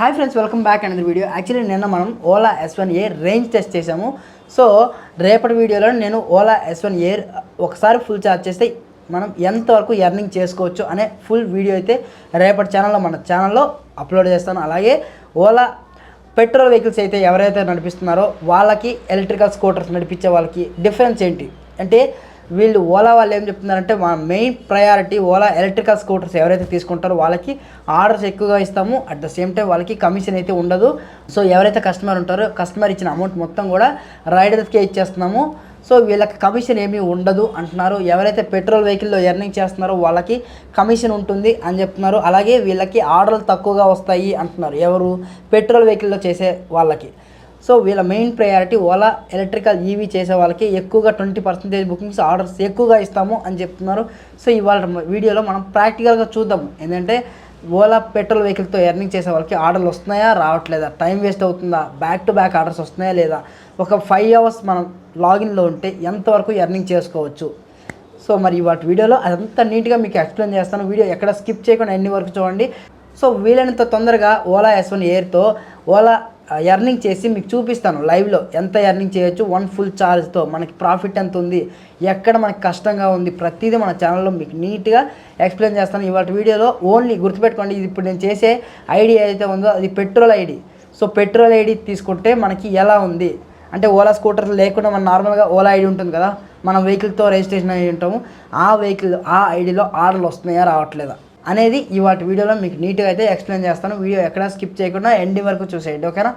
Hi friends, welcome back another video. Actually నిన్న మనం Ola S1 air range test చేసాము. So రేపటి వీడియోలో నేను ఓలా S1 ఎయిర్ ఒకసారి ఫుల్ ఛార్జ్ చేస్తే మనం ఎంతవరకు ఎర్నింగ్ చేసుకోవచ్చు అనే ఫుల్ వీడియో అయితే రేపటి మన ఛానల్లో అప్లోడ్ చేస్తాను. అలాగే ఓలా పెట్రోల్ వెహికల్స్ అయితే ఎవరైతే నడిపిస్తున్నారో వాళ్ళకి ఎలక్ట్రికల్ స్కూటర్స్ నడిపించే వాళ్ళకి డిఫరెన్స్ ఏంటి అంటే వీళ్ళు ఓలా వాళ్ళు ఏం చెప్తున్నారంటే మా main priority Ola electrical scooters ఎవరైతే తీసుకుంటారో వాళ్ళకి ఆర్డర్స్ ఎక్కువగా ఇస్తాము. అట్ ద సేమ్ టైం వాళ్ళకి కమిషన్ అయితే ఉండదు. సో ఎవరైతే కస్టమర్ ఉంటారో కస్టమర్ ఇచ్చిన అమౌంట్ మొత్తం కూడా రైడర్స్కే ఇచ్చేస్తున్నాము. సో వీళ్ళకి కమిషన్ ఏమీ ఉండదు అంటున్నారు. ఎవరైతే పెట్రోల్ వెహికల్లో ఎర్నింగ్ చేస్తున్నారో వాళ్ళకి కమిషన్ ఉంటుంది అని చెప్తున్నారు. అలాగే వీళ్ళకి ఆర్డర్లు తక్కువగా వస్తాయి అంటున్నారు ఎవరు పెట్రోల్ వెహికల్లో చేసే వాళ్ళకి. సో వీళ్ళ main priority Ola electrical EV చేసే వాళ్ళకి ఎక్కువగా 20% బుకింగ్స్ ఆర్డర్స్ ఎక్కువగా ఇస్తాము అని చెప్తున్నారు. సో ఇవాళ వీడియోలో మనం ప్రాక్టికల్గా చూద్దాం. ఏంటంటే ఓలా పెట్రోల్ వెహికల్తో ఎర్నింగ్ చేసే వాళ్ళకి ఆర్డర్లు వస్తున్నాయా రావట్లేదా, టైం వేస్ట్ అవుతుందా, బ్యాక్ టు బ్యాక్ ఆర్డర్స్ వస్తున్నాయా లేదా, ఒక 5 hours మనం లాగిన్లో ఉంటే ఎంతవరకు ఎర్నింగ్ చేసుకోవచ్చు. సో మరి ఇవాటి వీడియోలో అదంతా నీట్గా మీకు ఎక్స్ప్లెయిన్ చేస్తాను. వీడియో ఎక్కడ స్కిప్ చేయకుండా ఎన్ని వరకు చూడండి. సో వీలైనంత తొందరగా ఓలా S1 ఎయిర్తో ఓలా ఎర్నింగ్ చేసి మీకు చూపిస్తాను లైవ్లో ఎంత ఎర్నింగ్ చేయొచ్చు. 1 full ఛార్జ్తో మనకి ప్రాఫిట్ ఎంత ఉంది, ఎక్కడ మనకి కష్టంగా ఉంది, ప్రతిదీ మన ఛానల్లో మీకు నీట్గా ఎక్స్ప్లెయిన్ చేస్తాను. ఇవాళ వీడియోలో ఓన్లీ గుర్తుపెట్టుకోండి, ఇది ఇప్పుడు నేను చేసే ఐడి ఏదైతే ఉందో అది petrol ID. So petrol ID తీసుకుంటే మనకి ఎలా ఉంది అంటే ఓలా స్కూటర్ లేకుండా మన నార్మల్గా ఓలా ఐడి ఉంటుంది కదా, మన వెహికల్తో రిజిస్ట్రేషన్ అయ్యి ఉంటాము. ఆ వెహికల్ ఆ ఐడిలో ఆర్డర్లు వస్తున్నాయా రావట్లేదా అనేది ఇవాటి వీడియోలో మీకు నీట్గా అయితే ఎక్స్ప్లెయిన్ చేస్తాను. వీడియో ఎక్కడా స్కిప్ చేయకుండా ఎండింగ్ వరకు చూసేయండి, ఓకేనా.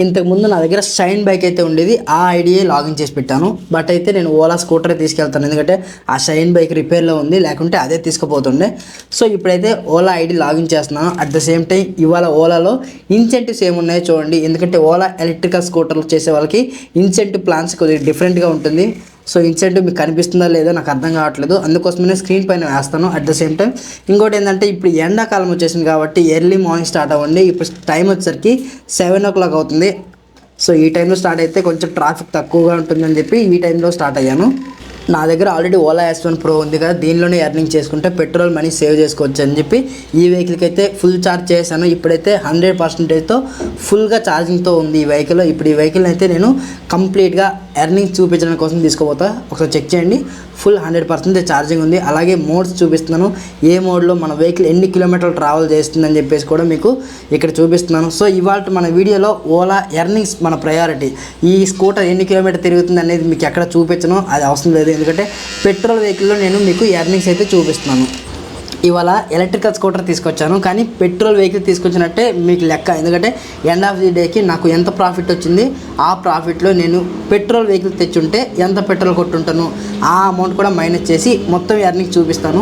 ఇంతకుముందు నా దగ్గర షైన్ బైక్ అయితే ఉండేది, ఆ ఐడియా లాగిన్ చేసి పెట్టాను. బట్ అయితే నేను ఓలా స్కూటర్ తీసుకెళ్తాను, ఎందుకంటే ఆ షైన్ బైక్ రిపేర్లో ఉంది, లేకుంటే అదే తీసుకుపోతుండే. సో ఇప్పుడైతే ఓలా ఐడి లాగిన్ చేస్తున్నాను. అట్ ద సేమ్ టైం ఇవాళ ఓలాలో ఇన్సెంటివ్స్ ఏమున్నాయో చూడండి. ఎందుకంటే ఓలా ఎలక్ట్రికల్ స్కూటర్లు చేసే వాళ్ళకి ఇన్సెంటివ్ ప్లాన్స్ కొద్దిగా డిఫరెంట్గా ఉంటుంది. సో ఇన్సెంటివ్ మీకు కనిపిస్తుందా లేదో నాకు అర్థం కావట్లేదు, అందుకోసమే స్క్రీన్ పైన వేస్తాను. అట్ ద సేమ్ టైం ఇంకోటి ఏంటంటే ఇప్పుడు ఎండాకాలం వచ్చేసింది కాబట్టి ఎర్లీ మార్నింగ్ స్టార్ట్ అవ్వండి. ఇప్పుడు టైం వచ్చేసరికి 7 o'clock అవుతుంది. సో ఈ టైంలో స్టార్ట్ అయితే కొంచెం ట్రాఫిక్ తక్కువగా ఉంటుందని చెప్పి ఈ టైంలో స్టార్ట్ అయ్యాను. నా దగ్గర ఆల్రెడీ ఓలా S1 Pro ఉంది కదా, దీనిలోనే ఎర్నింగ్ చేసుకుంటే పెట్రోల్ మనీ సేవ్ చేసుకోవచ్చు అని చెప్పి ఈ వెహికల్కి అయితే ఫుల్ ఛార్జ్ చేశాను. ఇప్పుడైతే 100%తో ఫుల్గా ఛార్జింగ్తో ఉంది ఈ వెహికల్. ఇప్పుడు ఈ వెహికల్ అయితే నేను కంప్లీట్గా ఎర్నింగ్ చూపించడం కోసం తీసుకోపోతా. ఒకసారి చెక్ చేయండి, ఫుల్ 100% ఛార్జింగ్ ఉంది. అలాగే మోడ్స్ చూపిస్తున్నాను, ఏ మోడ్లో మన వెహికల్ ఎన్ని కిలోమీటర్లు ట్రావెల్ చేస్తుందని చెప్పేసి కూడా మీకు ఇక్కడ చూపిస్తున్నాను. సో ఇవాళ మన వీడియోలో ఓలా ఎర్నింగ్స్ మన ప్రయారిటీ. ఈ స్కూటర్ ఎన్ని కిలోమీటర్ తిరుగుతుంది అనేది మీకు ఎక్కడ చూపించను, అది అవసరం లేదు, ఎందుకంటే పెట్రోల్ వెహికల్లో నేను మీకు ఎర్నింగ్స్ అయితే చూపిస్తున్నాను. ఇవాళ ఎలక్ట్రికల్ స్కూటర్ తీసుకొచ్చాను, కానీ పెట్రోల్ వెహికల్ తీసుకొచ్చినట్టే మీకు లెక్క. ఎందుకంటే ఎండ్ ఆఫ్ ది డేకి నాకు ఎంత ప్రాఫిట్ వచ్చింది, ఆ ప్రాఫిట్లో నేను పెట్రోల్ వెహికల్ తెచ్చుంటే ఎంత పెట్రోల్ కొట్టుంటాను ఆ అమౌంట్ కూడా మైనస్ చేసి మొత్తం ఎర్నింగ్ చూపిస్తాను.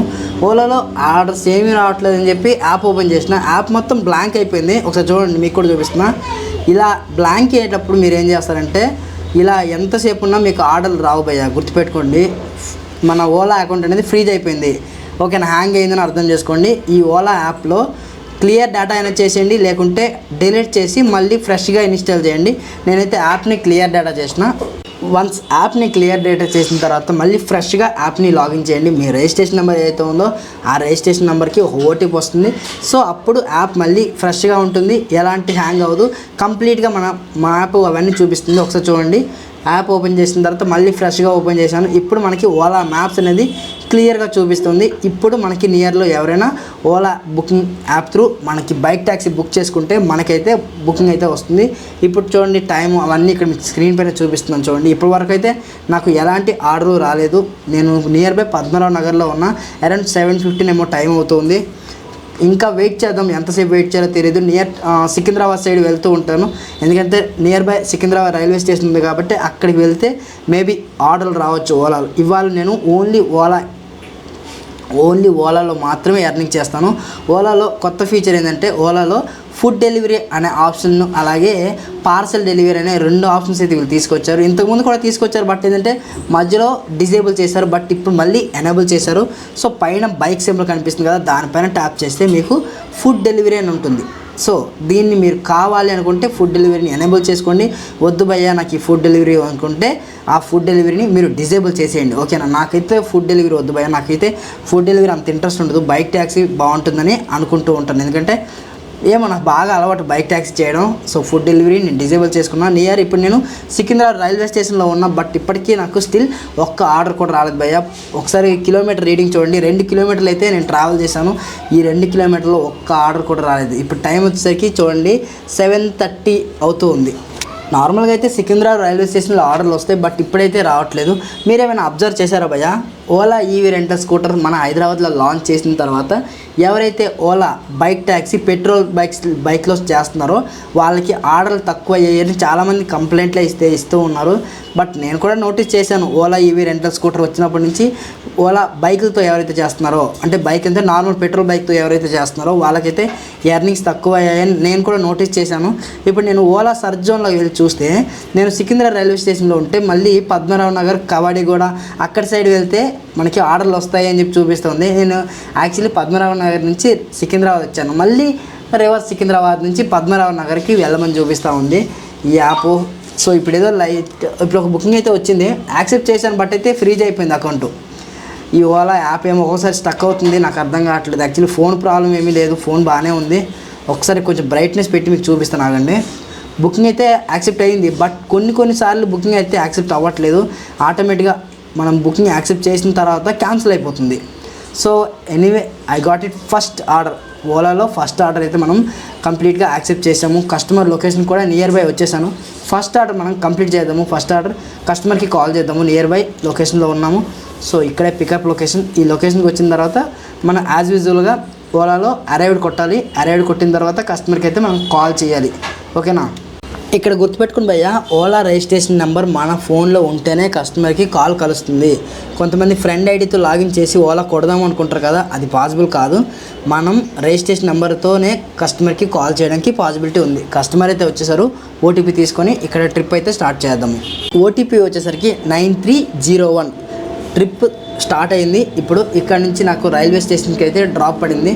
ఓలాలో ఆర్డర్స్ ఏమీ రావట్లేదని చెప్పి యాప్ ఓపెన్ చేసిన, యాప్ మొత్తం బ్లాంక్ అయిపోయింది. ఒకసారి చూడండి, మీకు కూడా చూపిస్తున్నా. ఇలా బ్లాంక్ అయ్యేటప్పుడు మీరు ఏం చేస్తారంటే ఇలా ఎంతసేపు ఉన్నా మీకు ఆర్డర్లు రావు భయ్యా, గుర్తుపెట్టుకోండి. మన ఓలా అకౌంట్ అనేది ఫ్రీజ్ అయిపోయింది, ఓకేనా, హ్యాంగ్ అయిందని అర్థం చేసుకోండి. ఈ ఓలా యాప్లో క్లియర్ డేటా అయినా చేసేయండి, లేకుంటే డిలీట్ చేసి మళ్ళీ ఫ్రెష్గా ఇన్స్టాల్ చేయండి. నేనైతే యాప్ని క్లియర్ డేటా చేసిన. వన్స్ యాప్ని క్లియర్ డేటా చేసిన తర్వాత మళ్ళీ ఫ్రెష్గా యాప్ని లాగిన్ చేయండి. మీ రిజిస్ట్రేషన్ నెంబర్ ఏదైతే ఉందో ఆ రిజిస్ట్రేషన్ నెంబర్కి ఒక ఓటీపీ వస్తుంది. సో అప్పుడు యాప్ మళ్ళీ ఫ్రెష్గా ఉంటుంది, ఎలాంటి హ్యాంగ్ అవ్వదు, కంప్లీట్గా మా యాప్ అవన్నీ చూపిస్తుంది. ఒకసారి చూడండి, యాప్ ఓపెన్ చేసిన తర్వాత మళ్ళీ ఫ్రెష్గా ఓపెన్ చేశాను. ఇప్పుడు మనకి ఓలా మ్యాప్స్ అనేది క్లియర్గా చూపిస్తుంది. ఇప్పుడు మనకి నియర్లో ఎవరైనా ఓలా బుకింగ్ యాప్ త్రూ మనకి బైక్ ట్యాక్సీ బుక్ చేసుకుంటే మనకైతే బుకింగ్ అయితే వస్తుంది. ఇప్పుడు చూడండి టైం అవన్నీ ఇక్కడ స్క్రీన్ పైన చూపిస్తున్నాను చూడండి. ఇప్పటి వరకు అయితే నాకు ఎలాంటి ఆర్డరు రాలేదు. నేను నియర్ బై పద్మనాభ నగర్లో ఉన్న అరౌండ్ 7:15 ఏమో టైం అవుతుంది. ఇంకా వెయిట్ చేద్దాం, ఎంతసేపు వెయిట్ చేయాలో తెలియదు. సికింద్రాబాద్ సైడ్ వెళ్తూ ఉంటాను, ఎందుకంటే near by Secunderabad railway station ఉంది కాబట్టి అక్కడికి వెళ్తే మేబీ ఆర్డర్లు రావచ్చు ఓలాలో. ఇవాళ నేను ఓన్లీ ఓలాలో మాత్రమే ఎర్నింగ్ చేస్తాను. ఓలాలో కొత్త ఫీచర్ ఏంటంటే ఓలాలో ఫుడ్ డెలివరీ అనే ఆప్షన్, అలాగే పార్సల్ డెలివరీ అనే 2 ఆప్షన్స్ అయితే వీళ్ళు తీసుకొచ్చారు. ఇంతకుముందు కూడా తీసుకొచ్చారు, బట్ ఏంటంటే మధ్యలో డిజేబుల్ చేశారు, బట్ ఇప్పుడు మళ్ళీ ఎనేబుల్ చేశారు. సో పైన బైక్ సింబల్ కనిపిస్తుంది కదా, దానిపైన ట్యాప్ చేస్తే మీకు ఫుడ్ డెలివరీ అని ఉంటుంది. సో దీన్ని మీరు కావాలి అనుకుంటే ఫుడ్ డెలివరీని ఎనేబుల్ చేసుకోండి. వద్దు భయ్యా నాకు ఈ ఫుడ్ డెలివరీ అనుకుంటే ఆ ఫుడ్ డెలివరీని మీరు డిజేబుల్ చేసేయండి. ఓకేనా. నాకైతే ఫుడ్ డెలివరీ వద్దు భయ్యా, నాకైతే ఫుడ్ డెలివరీ అంత ఇంట్రెస్ట్ ఉండదు, బైక్ ట్యాక్సీ బాగుంటుందని అనుకుంటూ ఉంటాను. ఎందుకంటే ఏమో నాకు బాగా అలవాటు బైక్ ట్యాక్సీ చేయడం. సో ఫుడ్ డెలివరీ నేను డిజేబుల్ చేసుకున్నాను. నియర్ ఇప్పుడు నేను సికింద్రాబాద్ రైల్వే స్టేషన్లో ఉన్నా, బట్ ఇప్పటికీ నాకు స్టిల్ ఒక్క ఆర్డర్ కూడా రాలేదు భయ్య. ఒకసారి కిలోమీటర్ రీడింగ్ చూడండి, 2 కిలోమీటర్లు అయితే నేను ట్రావెల్ చేశాను. ఈ 2 కిలోమీటర్లో ఒక్క ఆర్డర్ కూడా రాలేదు. ఇప్పుడు టైం వచ్చేసరికి చూడండి 7:30 అవుతూ ఉంది. నార్మల్గా అయితే సికింద్రాబాద్ రైల్వే స్టేషన్లో ఆర్డర్లు వస్తాయి, బట్ ఇప్పుడైతే రావట్లేదు. మీరేమైనా అబ్జర్వ్ చేశారా భయ్య? ఓలా ఈవీ రెంటల్ స్కూటర్ మన హైదరాబాద్లో లాంచ్ చేసిన తర్వాత ఎవరైతే ఓలా బైక్ ట్యాక్సీ పెట్రోల్ బైక్లో చేస్తున్నారో వాళ్ళకి ఆర్డర్లు తక్కువ అయ్యాయని చాలామంది కంప్లైంట్లు ఇస్తూ ఉన్నారు. బట్ నేను కూడా నోటీస్ చేశాను, ఓలా ఈవీ రెంటల్ స్కూటర్ వచ్చినప్పటి నుంచి ఓలా బైకులతో ఎవరైతే చేస్తున్నారో, అంటే బైక్ అంటే నార్మల్ పెట్రోల్ బైక్తో ఎవరైతే చేస్తున్నారో వాళ్ళకైతే ఎర్నింగ్స్ తక్కువ అయ్యాయని నేను కూడా నోటీస్ చేశాను. ఇప్పుడు నేను ఓలా సర్చ్ జోన్లో వెళ్ళి చూస్తే నేను సికింద్రాబాద్ రైల్వే స్టేషన్లో ఉంటే మళ్ళీ పద్మనాభ నగర్ కవాడిగూడ అక్కడి సైడ్ వెళ్తే మనకి ఆర్డర్లు వస్తాయి అని చెప్పి చూపిస్తుంది. నేను యాక్చువల్లీ పద్మనాభ నగర్ నుంచి సికింద్రాబాద్ వచ్చాను, మళ్ళీ రివర్స్ సికింద్రాబాద్ నుంచి పద్మనాభ నగర్కి వెళ్ళమని చూపిస్తూ ఉంది ఈ యాప్. సో ఇప్పుడు ఏదో ఇప్పుడు ఒక బుకింగ్ అయితే వచ్చింది, యాక్సెప్ట్ చేశాను, బట్ అయితే ఫ్రీజ్ అయిపోయింది అకౌంట్. ఈ ఓలా యాప్ ఏమో ఒక్కోసారి స్టక్ అవుతుంది, నాకు అర్థం కావట్లేదు. యాక్చువల్లీ ఫోన్ ప్రాబ్లం ఏమీ లేదు, ఫోన్ బాగానే ఉంది. ఒకసారి కొంచెం బ్రైట్నెస్ పెట్టి మీకు చూపిస్తాను ఆగండి. బుకింగ్ అయితే యాక్సెప్ట్ అయ్యింది, బట్ కొన్నిసార్లు బుకింగ్ అయితే యాక్సెప్ట్ అవ్వట్లేదు. ఆటోమేటిక్గా మనం బుకింగ్ యాక్సెప్ట్ చేసిన తర్వాత క్యాన్సిల్ అయిపోతుంది. So anyway I got it first order. ఓలాలో ఫస్ట్ ఆర్డర్ అయితే మనం కంప్లీట్గా యాక్సెప్ట్ చేసాము. కస్టమర్ లొకేషన్ కూడా నియర్ బై వచ్చేసాను. ఫస్ట్ ఆర్డర్ మనం కంప్లీట్ చేద్దాము. ఫస్ట్ ఆర్డర్ కస్టమర్కి కాల్ చేద్దాము. నియర్ బై లొకేషన్లో ఉన్నాము. సో ఇక్కడే పికప్ లొకేషన్. ఈ లొకేషన్కి వచ్చిన తర్వాత మనం యాజ్ యూజువల్గా ఓలాలో అరైవ్డ్ కొట్టాలి. అరైవ్డ్ కొట్టిన తర్వాత కస్టమర్కి అయితే మనం కాల్ చేయాలి. ఓకేనా. ఇక్కడ గుర్తుపెట్టుకుని భయ్య, ఓలా రిజిస్ట్రేషన్ నెంబర్ మన ఫోన్లో ఉంటేనే కస్టమర్కి కాల్ కలుస్తుంది. కొంతమంది ఫ్రెండ్ ఐడితో లాగిన్ చేసి ఓలా కొడదాం అనుకుంటారు కదా, అది పాసిబుల్ కాదు. మనం రిజిస్ట్రేషన్ నెంబర్తోనే కస్టమర్కి కాల్ చేయడానికి పాసిబిలిటీ ఉంది. కస్టమర్ అయితే వచ్చేసారు, ఓటీపీ తీసుకొని ఇక్కడ ట్రిప్ అయితే స్టార్ట్ చేద్దాము. ఓటీపీ వచ్చేసరికి 9301. ట్రిప్ స్టార్ట్ అయింది. ఇప్పుడు ఇక్కడ నుంచి నాకు రైల్వే స్టేషన్కి అయితే డ్రాప్ పడింది.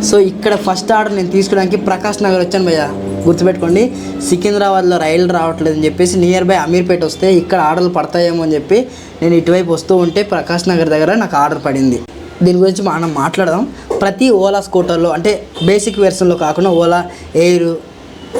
సో ఇక్కడ ఫస్ట్ ఆర్డర్ నేను తీసుకోవడానికి ప్రకాష్ నగర్ వచ్చాను భయ్య. గుర్తుపెట్టుకోండి, సికింద్రాబాద్లో రైలు రావట్లేదని చెప్పేసి నియర్ బై అమీర్పేట వస్తే ఇక్కడ ఆర్డర్లు పడతాయేమో అని చెప్పి నేను ఇటువైపు వస్తూ ఉంటే ప్రకాష్ నగర్ దగ్గర నాకు ఆర్డర్ పడింది. దీని గురించి మనం మాట్లాడదాం. ప్రతి ఓలా స్కూటర్లో అంటే బేసిక్ వెర్షన్లో కాకుండా Ola air,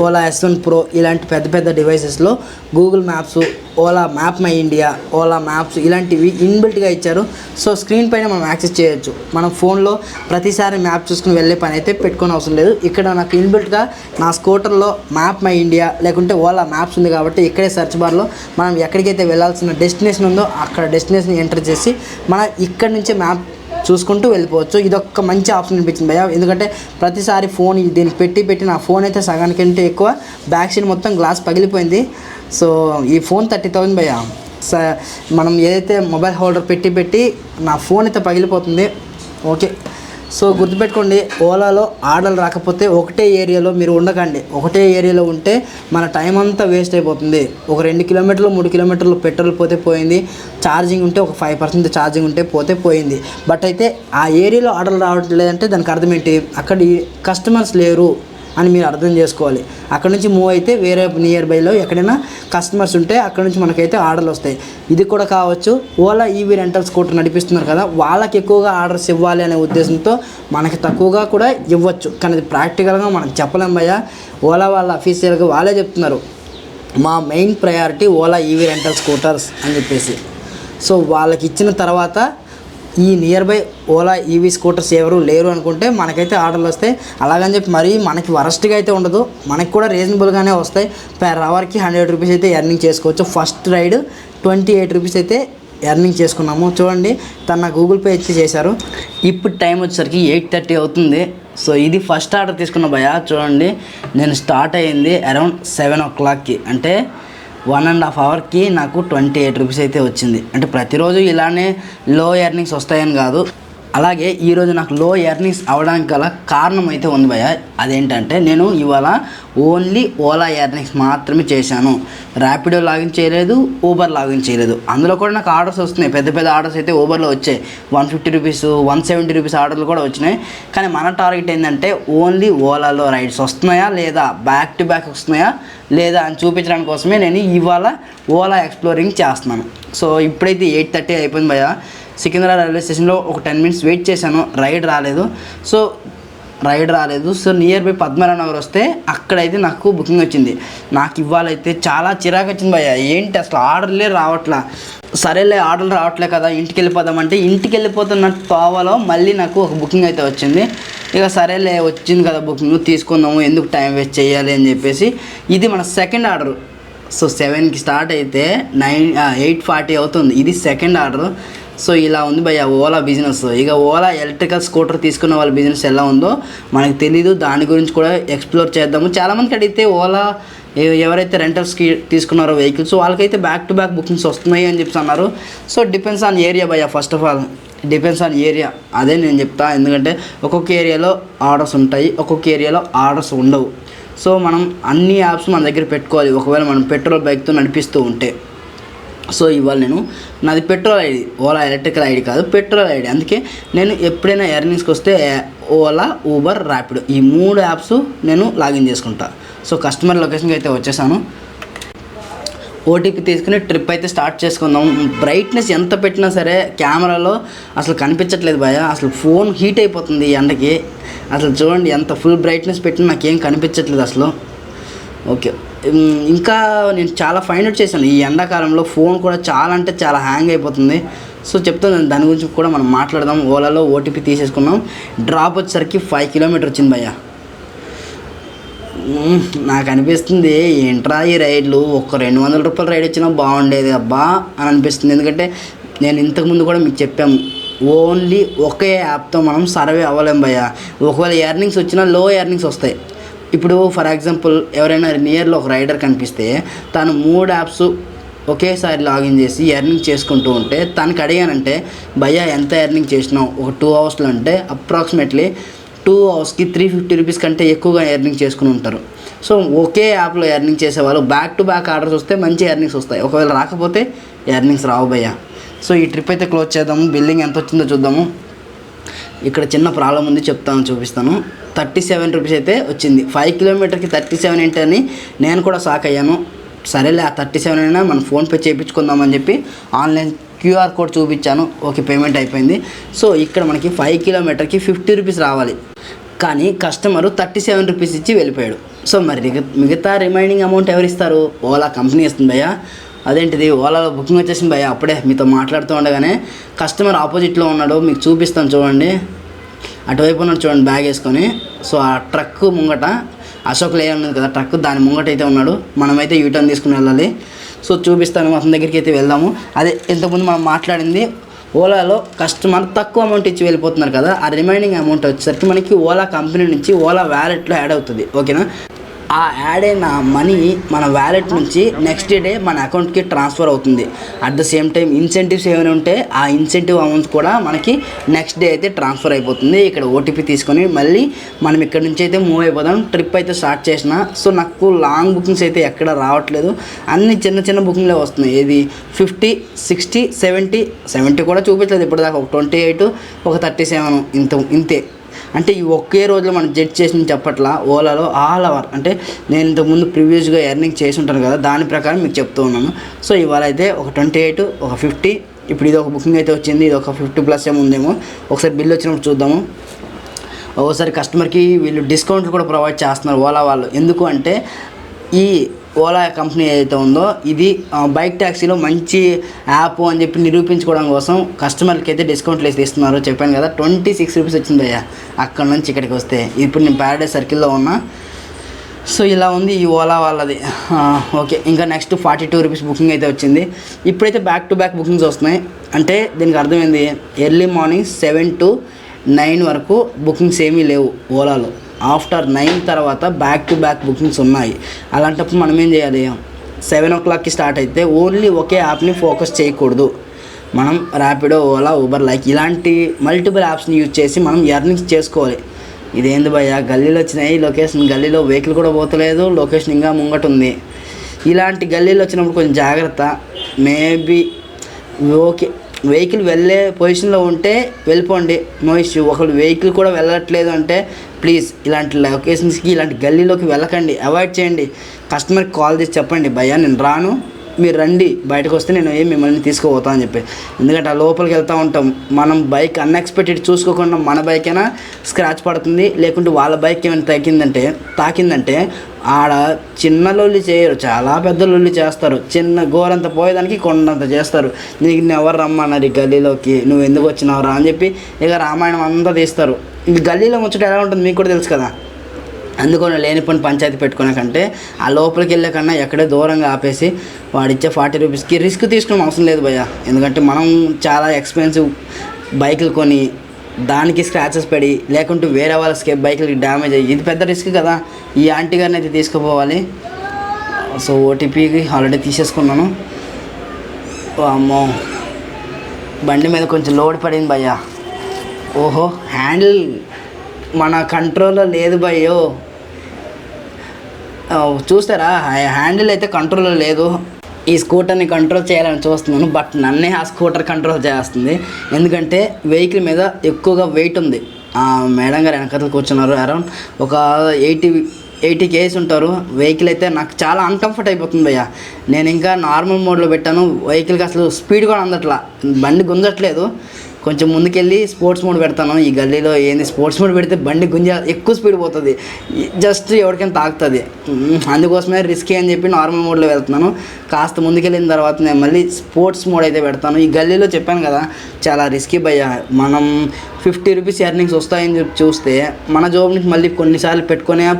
Ola S1 Pro ఇలాంటి పెద్ద పెద్ద డివైసెస్లో Google maps, Ola map my India, Ola maps ఇలాంటివి ఇన్బిల్ట్గా ఇచ్చారు. సో స్క్రీన్ పైన మనం యాక్సెస్ చేయొచ్చు. మనం ఫోన్లో ప్రతిసారి మ్యాప్ చూసుకుని వెళ్ళే పని అయితే పెట్టుకోని అవసరం లేదు. ఇక్కడ నాకు ఇన్బిల్ట్గా నా స్కూటర్లో మ్యాప్ మై ఇండియా లేకుంటే ఓలా మ్యాప్స్ ఉంది కాబట్టి ఇక్కడే సెర్చ్ బార్లో మనం ఎక్కడికైతే వెళ్ళాల్సిన డెస్టినేషన్ ఉందో అక్కడ డెస్టినేషన్ ఎంటర్ చేసి మనం ఇక్కడి నుంచే మ్యాప్ చూసుకుంటూ వెళ్ళిపోవచ్చు. ఇదొక మంచి ఆప్షన్ అనిపించింది భయ్య. ఎందుకంటే ప్రతిసారి ఫోన్ దీనికి పెట్టి నా ఫోన్ అయితే సగానికంటే ఎక్కువ బ్యాక్ సైడ్ మొత్తం గ్లాస్ పగిలిపోయింది. సో ఈ ఫోన్ 30,000 భయ్య. మనం ఏదైతే మొబైల్ హోల్డర్ పెట్టి నా ఫోన్ అయితే పగిలిపోతుంది. ఓకే. సో గుర్తుపెట్టుకోండి, ఓలాలో ఆర్డర్లు రాకపోతే ఒకటే ఏరియాలో మీరు ఉండకండి. ఒకటే ఏరియాలో ఉంటే మన టైం అంతా వేస్ట్ అయిపోతుంది. ఒక 2 కిలోమీటర్లు 3 కిలోమీటర్లు పెట్రోల్ పోతే పోయింది, ఛార్జింగ్ ఉంటే ఒక 5% ఛార్జింగ్ ఉంటే పోయింది. బట్ అయితే ఆ ఏరియాలో ఆర్డర్లు రావట్లేదంటే దానికి అర్థం ఏంటి, అక్కడ కస్టమర్స్ లేరు అని మీరు అర్థం చేసుకోవాలి. అక్కడ నుంచి మూవ్ అయితే వేరే నియర్ బైలో ఎక్కడైనా కస్టమర్స్ ఉంటే అక్కడ నుంచి మనకైతే ఆర్డర్లు వస్తాయి. ఇది కూడా కావచ్చు, ఓలా ఈవీ రెంటల్ స్కూటర్ నడిపిస్తున్నారు కదా, వాళ్ళకి ఎక్కువగా ఆర్డర్స్ ఇవ్వాలి అనే ఉద్దేశంతో మనకి తక్కువగా కూడా ఇవ్వచ్చు. కానీ అది ప్రాక్టికల్గా మనం చెప్పలేం భయ్య. ఓలా వాళ్ళ అఫీషియల్గా వాళ్ళే చెప్తున్నారు, మా main priority Ola EV rental scooters అని చెప్పేసి. సో వాళ్ళకి ఇచ్చిన తర్వాత ఈ near by Ola EV scooters ఎవరు లేరు అనుకుంటే మనకైతే ఆర్డర్లు వస్తాయి. అలాగని చెప్పి మరీ మనకి వరస్ట్గా అయితే ఉండదు, మనకి కూడా రీజనబుల్గానే వస్తాయి. పర్ అవర్కి 100 రూపీస్ అయితే ఎర్నింగ్ చేసుకోవచ్చు. ఫస్ట్ రైడ్ 28 రూపీస్ అయితే ఎర్నింగ్ చేసుకున్నాము. చూడండి, తన గూగుల్ పే ఇచ్చి చేశారు. ఇప్పుడు టైం వచ్చేసరికి 8:30 అవుతుంది. సో ఇది ఫస్ట్ ఆర్డర్ తీసుకున్న భయ. చూడండి, నేను స్టార్ట్ అయ్యింది అరౌండ్ 7 o'clockకి, అంటే 1.5 అవర్కి నాకు 28 రూపీస్ అయితే వచ్చింది. అంటే ప్రతిరోజు ఇలానే లో ఎర్నింగ్స్ వస్తాయని కాదు, అలాగే ఈరోజు నాకు లో ఎర్నింగ్స్ అవ్వడానికి గల కారణం అయితే ఉంది భయ్య. అదేంటంటే నేను ఇవాళ ఓన్లీ ఓలా ఎర్నింగ్స్ మాత్రమే చేశాను. ర్యాపిడో లాగిన్ చేయలేదు, ఊబర్ లాగిన్ చేయలేదు. అందులో కూడా నాకు ఆర్డర్స్ వస్తున్నాయి, పెద్ద పెద్ద ఆర్డర్స్ అయితే ఊబర్లో వచ్చాయి. 150 రూపీస్ 170 రూపీస్ ఆర్డర్లు కూడా వచ్చినాయి. కానీ మన టార్గెట్ ఏంటంటే ఓన్లీ ఓలాలో రైడ్స్ వస్తున్నాయా లేదా, బ్యాక్ టు బ్యాక్ వస్తున్నాయా లేదా అని చూపించడానికి కోసమే నేను ఇవాళ ఓలా ఎక్స్ప్లోరింగ్ చేస్తున్నాను. సో ఇప్పుడైతే 8:30 అయిపోయింది భయ్య. సికింద్రాబాద్ రైల్వే స్టేషన్లో ఒక 10 మినిట్స్ వెయిట్ చేశాను, రైడ్ రాలేదు. So near by Padmanabha Nagar వస్తే అక్కడైతే నాకు బుకింగ్ వచ్చింది. నాకు ఇవాళైతే చాలా చిరాకు వచ్చింది భయ్య. ఏంటి అసలు ఆర్డర్లే రావట్లా. సరేలే ఆర్డర్లు రావట్లే కదా, ఇంటికి వెళ్ళిపోదామంటే ఇంటికి వెళ్ళిపోతున్న తోవలో మళ్ళీ నాకు ఒక బుకింగ్ అయితే వచ్చింది. ఇక సరేలే వచ్చింది కదా బుకింగ్, తీసుకుందాము, ఎందుకు టైం వేస్ట్ చేయాలి అని చెప్పేసి ఇది మన సెకండ్ ఆర్డర్. సో 7కి స్టార్ట్ అయితే 8:40 అవుతుంది. ఇది సెకండ్ ఆర్డర్. సో ఇలా ఉంది భయ్య ఓలా బిజినెస్. ఇక ఓలా ఎలక్ట్రికల్ స్కూటర్ తీసుకున్న వాళ్ళ బిజినెస్ ఎలా ఉందో మనకు తెలీదు. దాని గురించి కూడా ఎక్స్ప్లోర్ చేద్దాము. చాలామందికి అడిగితే ఓలా ఎవరైతే రెంటల్స్కి తీసుకున్నారో వెహికల్స్ వాళ్ళకైతే బ్యాక్ టు బ్యాక్ బుకింగ్స్ వస్తున్నాయి అని చెప్పి అన్నారు. సో డిపెండ్స్ ఆన్ ఏరియా భయ్య. First of all depends on area, అదే నేను చెప్తా. ఎందుకంటే ఒక్కొక్క ఏరియాలో ఆర్డర్స్ ఉంటాయి, ఒక్కొక్క ఏరియాలో ఆర్డర్స్ ఉండవు. సో మనం అన్ని యాప్స్ మన దగ్గర పెట్టుకోవాలి ఒకవేళ మనం పెట్రోల్ బైక్తో నడిపిస్తూ ఉంటే. సో ఇవాళ నేను నాది petrol ID, Ola electrical ID కాదు, పెట్రోల్ ఐడి. అందుకే నేను ఎప్పుడైనా ఎర్నింగ్స్కి వస్తే ఓలా, ఊబర్, ర్యాపిడో ఈ 3 యాప్స్ నేను లాగిన్ చేసుకుంటా. సో కస్టమర్ లొకేషన్కి అయితే వచ్చేసాను. ఓటీపీ తీసుకుని ట్రిప్ అయితే స్టార్ట్ చేసుకుందాం. బ్రైట్నెస్ ఎంత పెట్టినా సరే కెమెరాలో అసలు కనిపించట్లేదు భయ్య. అసలు ఫోన్ హీట్ అయిపోతుంది ఈ ఎండకి. అసలు చూడండి ఎంత ఫుల్ బ్రైట్నెస్ పెట్టినా నాకేం కనిపించట్లేదు అసలు. ఓకే, ఇంకా నేను చాలా ఫైండ్ అవుట్ చేశాను, ఈ ఎండాకాలంలో ఫోన్ కూడా చాలా అంటే చాలా హ్యాంగ్ అయిపోతుంది. సో చెప్తాను, దాని గురించి కూడా మనం మాట్లాడదాం. ఓలాలో ఓటీపీ తీసేసుకున్నాం. డ్రాప్ వచ్చేసరికి 5 కిలోమీటర్ వచ్చింది భయ్య. నాకు అనిపిస్తుంది ఏంట్రా ఈ రైడ్లు, ఒక 200 రూపాయల రైడ్ వచ్చినా బాగుండేది అబ్బా అని అనిపిస్తుంది. ఎందుకంటే నేను ఇంతకుముందు కూడా మీకు చెప్పాము, ఓన్లీ ఒకే యాప్తో మనం సర్వే అవ్వలేం భయ్య. ఒకవేళ ఎర్నింగ్స్ వచ్చినా లో ఎర్నింగ్స్ వస్తాయి. ఇప్పుడు ఫర్ ఎగ్జాంపుల్ ఎవరైనా నియర్లో ఒక రైడర్ కనిపిస్తే తను 3 యాప్స్ ఒకేసారి లాగిన్ చేసి ఎర్నింగ్ చేసుకుంటూ ఉంటే తనకి అడిగానంటే భయ్యా ఎంత ఎర్నింగ్ చేసినావు ఒక 2 అవర్స్లో అంటే అప్రాక్సిమేట్లీ 2 అవర్స్కి 350 రూపీస్ కంటే ఎక్కువగా ఎర్నింగ్ చేసుకుని ఉంటారు. సో ఒకే యాప్లో ఎర్నింగ్ చేసేవాళ్ళు బ్యాక్ టు బ్యాక్ ఆర్డర్స్ వస్తే మంచి ఎర్నింగ్స్ వస్తాయి. ఒకవేళ రాకపోతే ఎర్నింగ్స్ రావు భయ్యా. సో ఈ ట్రిప్ అయితే క్లోజ్ చేద్దాము. బిల్లింగ్ ఎంత వచ్చిందో చూద్దాము. ఇక్కడ చిన్న ప్రాబ్లం ఉంది, చూపిస్తాను. 37 రూపీస్ అయితే వచ్చింది. 5 కిలోమీటర్కి 37 ఏంటని నేను కూడా షాక్ అయ్యాను. సరేలే ఆ 37 అయినా మనం ఫోన్పే చేయించుకుందామని చెప్పి ఆన్లైన్ క్యూఆర్ కోడ్ చూపించాను. ఓకే, పేమెంట్ అయిపోయింది. సో ఇక్కడ మనకి 5 కిలోమీటర్కి 50 రూపీస్ రావాలి, కానీ కస్టమరు 37 రూపీస్ ఇచ్చి వెళ్ళిపోయాడు. సో మరి మిగతా రిమైనింగ్ అమౌంట్ ఎవరు ఇస్తారు? ఓలా కంపెనీ ఇస్తుంది భయ్యా. అదేంటిది, ఓలాలో బుకింగ్ వచ్చేసింది భయ్యా. అప్పుడే మీతో మాట్లాడుతూ ఉండగానే కస్టమర్ ఆపోజిట్లో ఉన్నాడు, మీకు చూపిస్తాను చూడండి. అటువైపు ఉన్నాడు చూడండి బ్యాగ్ వేసుకొని. సో ఆ ట్రక్ ముంగట అశోక్ లేయర్ ఉన్నది కదా ట్రక్, దాని ముంగట అయితే ఉన్నాడు. మనమైతే యూటర్న్ తీసుకుని వెళ్ళాలి. సో చూపిస్తాను, అతని దగ్గరికి అయితే వెళ్దాము. అదే ఇంతకుముందు మనం మాట్లాడింది, ఓలాలో కస్టమర్ తక్కువ అమౌంట్ ఇచ్చి వెళ్ళిపోతున్నారు కదా, ఆ రిమైనింగ్ అమౌంట్ వచ్చేసరికి మనకి ఓలా కంపెనీ నుంచి ఓలా వ్యాలెట్లో యాడ్ అవుతుంది. ఓకేనా, ఆ యాడ్ అయిన మనీ మన వ్యాలెట్ నుంచి నెక్స్ట్ డే మన అకౌంట్కి ట్రాన్స్ఫర్ అవుతుంది. At the same time incentives ఏమైనా ఉంటే ఆ ఇన్సెంటివ్ అమౌంట్ కూడా మనకి నెక్స్ట్ డే అయితే ట్రాన్స్ఫర్ అయిపోతుంది. ఇక్కడ ఓటీపీ తీసుకొని మళ్ళీ మనం ఇక్కడ నుంచి అయితే మూవ్ అయిపోదాం. ట్రిప్ అయితే స్టార్ట్ చేసిన. సో నాకు లాంగ్ బుకింగ్స్ అయితే ఎక్కడ రావట్లేదు, అన్ని చిన్న చిన్న బుకింగ్లే వస్తున్నాయి. ఇది 50, 60, 70 కూడా చూపించలేదు ఇప్పటిదాకా. ఒక 28, ఒక 37 ఇంతే. అంటే ఈ ఒకే రోజులో మనం జడ్జ్ చేసి చెప్పట్లా. ఓలాలో ఆల్ అవర్ అంటే నేను ఇంతకుముందు ప్రీవియస్గా ఎర్నింగ్ చేసి ఉంటాను కదా, దాని ప్రకారం మీకు చెప్తూ ఉన్నాను. సో ఇవాళ అయితే ఒక 28, ఒక 50, ఇప్పుడు ఇది ఒక బుకింగ్ అయితే వచ్చింది. ఇది ఒక 50+ ఏముందేమో, ఒకసారి బిల్ వచ్చినప్పుడు చూద్దాము. ఒకసారి కస్టమర్కి వీళ్ళు డిస్కౌంట్లు కూడా ప్రొవైడ్ చేస్తున్నారు ఓలా వాళ్ళు. ఎందుకు అంటే ఈ ఓలా కంపెనీ ఏదైతే ఉందో ఇది బైక్ ట్యాక్సీలో మంచి యాప్ అని చెప్పి నిరూపించుకోవడం కోసం కస్టమర్కి అయితే డిస్కౌంట్లు వేసి ఇస్తున్నారు. చెప్పాను కదా, 26 రూపీస్ వచ్చింది అయ్యా అక్కడ నుంచి ఇక్కడికి వస్తే. ఇప్పుడు నేను ప్యారడైజ్ సర్కిల్లో ఉన్నా. సో ఇలా ఉంది ఈ ఓలా వాళ్ళది. ఓకే, ఇంకా నెక్స్ట్ 42 రూపీస్ బుకింగ్ అయితే వచ్చింది. ఇప్పుడైతే బ్యాక్ టు బ్యాక్ బుకింగ్స్ వస్తున్నాయి. అంటే దీనికి అర్థమైంది, ఎర్లీ మార్నింగ్ 7 to 9 వరకు బుకింగ్స్ ఏమీ లేవు ఓలాలో. ఆఫ్టర్ 9 తర్వాత బ్యాక్ టు బ్యాక్ బుకింగ్స్ ఉన్నాయి. అలాంటప్పుడు మనం ఏం చేయాలి, 7 o'clockకి స్టార్ట్ అయితే ఓన్లీ ఒకే యాప్ని ఫోకస్ చేయకూడదు. మనం ర్యాపిడో, ఓలా, ఊబర్ లైక్ ఇలాంటి మల్టిపుల్ యాప్స్ని యూజ్ చేసి మనం ఎర్నింగ్స్ చేసుకోవాలి. ఇదేంది భయ్య గల్లీలో వచ్చినాయి లొకేషన్, గల్లీలో వెహికల్ కూడా పోతలేదు, లొకేషన్ ఇంకా ముంగట ఉంది. ఇలాంటి గల్లీలో వచ్చినప్పుడు కొంచెం జాగ్రత్త. మేబీ ఓకే వెహికల్ వెళ్ళే పొజిషన్లో ఉంటే వెళ్ళిపోండి, నో ఇష్యూ. ఒకళ్ళు వెహికల్ కూడా వెళ్ళట్లేదు అంటే ప్లీజ్ ఇలాంటి లొకేషన్స్కి, ఇలాంటి గల్లీలోకి వెళ్ళకండి, అవాయిడ్ చేయండి. కస్టమర్కి కాల్ చేసి చెప్పండి భయ్యా నేను రాను, మీరు రండి, బయటకు వస్తే నేను మిమ్మల్ని తీసుకుపోతా అని చెప్పి. ఎందుకంటే ఆ లోపలికి వెళ్తూ ఉంటాం, మనం బైక్ అన్ఎక్స్పెక్టెడ్ చూసుకోకుండా మన బైక్ అయినా స్క్రాచ్ పడుతుంది, లేకుంటే వాళ్ళ బైక్ ఏమైనా తాకిందంటే ఆడ చిన్న లొల్లి చేయరు, చాలా పెద్ద లొల్లి చేస్తారు. చిన్న గోరంత పోయేదానికి కొండంత చేస్తారు. నీకు ఎవరు రమ్మన్నారు ఈ గల్లీలోకి, నువ్వు ఎందుకు వచ్చినావు రా అని చెప్పి ఇక రామాయణం అంతా తీస్తారు. ఇది గల్లీలో ముచ్చట ఎలా ఉంటుంది మీకు కూడా తెలుసు కదా. అందుకని లేని పని పంచాయతీ పెట్టుకునే కంటే ఆ లోపలికి వెళ్ళే కన్నా ఎక్కడే దూరంగా ఆపేసి వాడిచ్చే 40 రూపీస్కి రిస్క్ తీసుకునే అవసరం లేదు భయ్య. ఎందుకంటే మనం చాలా ఎక్స్పెన్సివ్ బైకులు కొని దానికి స్క్రాచెస్ పడి, లేకుంటే వేరే వాళ్ళ బైకులకి డ్యామేజ్ అయ్యి, ఇది పెద్ద రిస్క్ కదా. ఈ ఆంటీ గారిని అయితే తీసుకుపోవాలి. సో ఓటీపీకి ఆల్రెడీ తీసేసుకున్నాను. అమ్మో బండి మీద కొంచెం లోడ్ పడింది భయ్య. ఓహో హ్యాండిల్ మన కంట్రోల్లో లేదు భయ్యో. చూస్తారా హ్యాండిల్ అయితే కంట్రోల్లో లేదు. ఈ స్కూటర్ని కంట్రోల్ చేయాలని చూస్తున్నాను, బట్ నన్నే ఆ స్కూటర్ కంట్రోల్ చేస్తుంది. ఎందుకంటే వెహికల్ మీద ఎక్కువగా వెయిట్ ఉంది. మేడం గారు వెనకతలు కూర్చున్నారు, అరౌండ్ ఒక 80 కేజీస్ ఉంటారు. వెహికల్ అయితే నాకు చాలా అన్కంఫర్ట్ అయిపోతుంది భయ్య. నేను ఇంకా నార్మల్ మోడ్లో పెట్టాను, వెహికల్కి అసలు స్పీడ్ కూడా అందట్లా, బండి గుంజట్లేదు. కొంచెం ముందుకెళ్ళి స్పోర్ట్స్ మోడ్ పెడతాను. ఈ గల్లీలో ఏంది స్పోర్ట్స్ మోడ్ పెడితే బండి ఎక్కువ స్పీడ్ పోతుంది, జస్ట్ ఎవరికైనా తాకుతుంది. అందుకోసమే రిస్కీ అని చెప్పి నార్మల్ మోడ్లో వెళ్తున్నాను. కాస్త ముందుకెళ్ళిన తర్వాత నేను మళ్ళీ స్పోర్ట్స్ మోడ్ అయితే పెడతాను. ఈ గల్లీలో చెప్పాను కదా చాలా రిస్కీ భయ్య. మనం 50 రూపీస్ ఎర్నింగ్స్ వస్తాయని చెప్పి చూస్తే మన జాబ్ నుంచి మళ్ళీ కొన్నిసార్లు పెట్టుకునే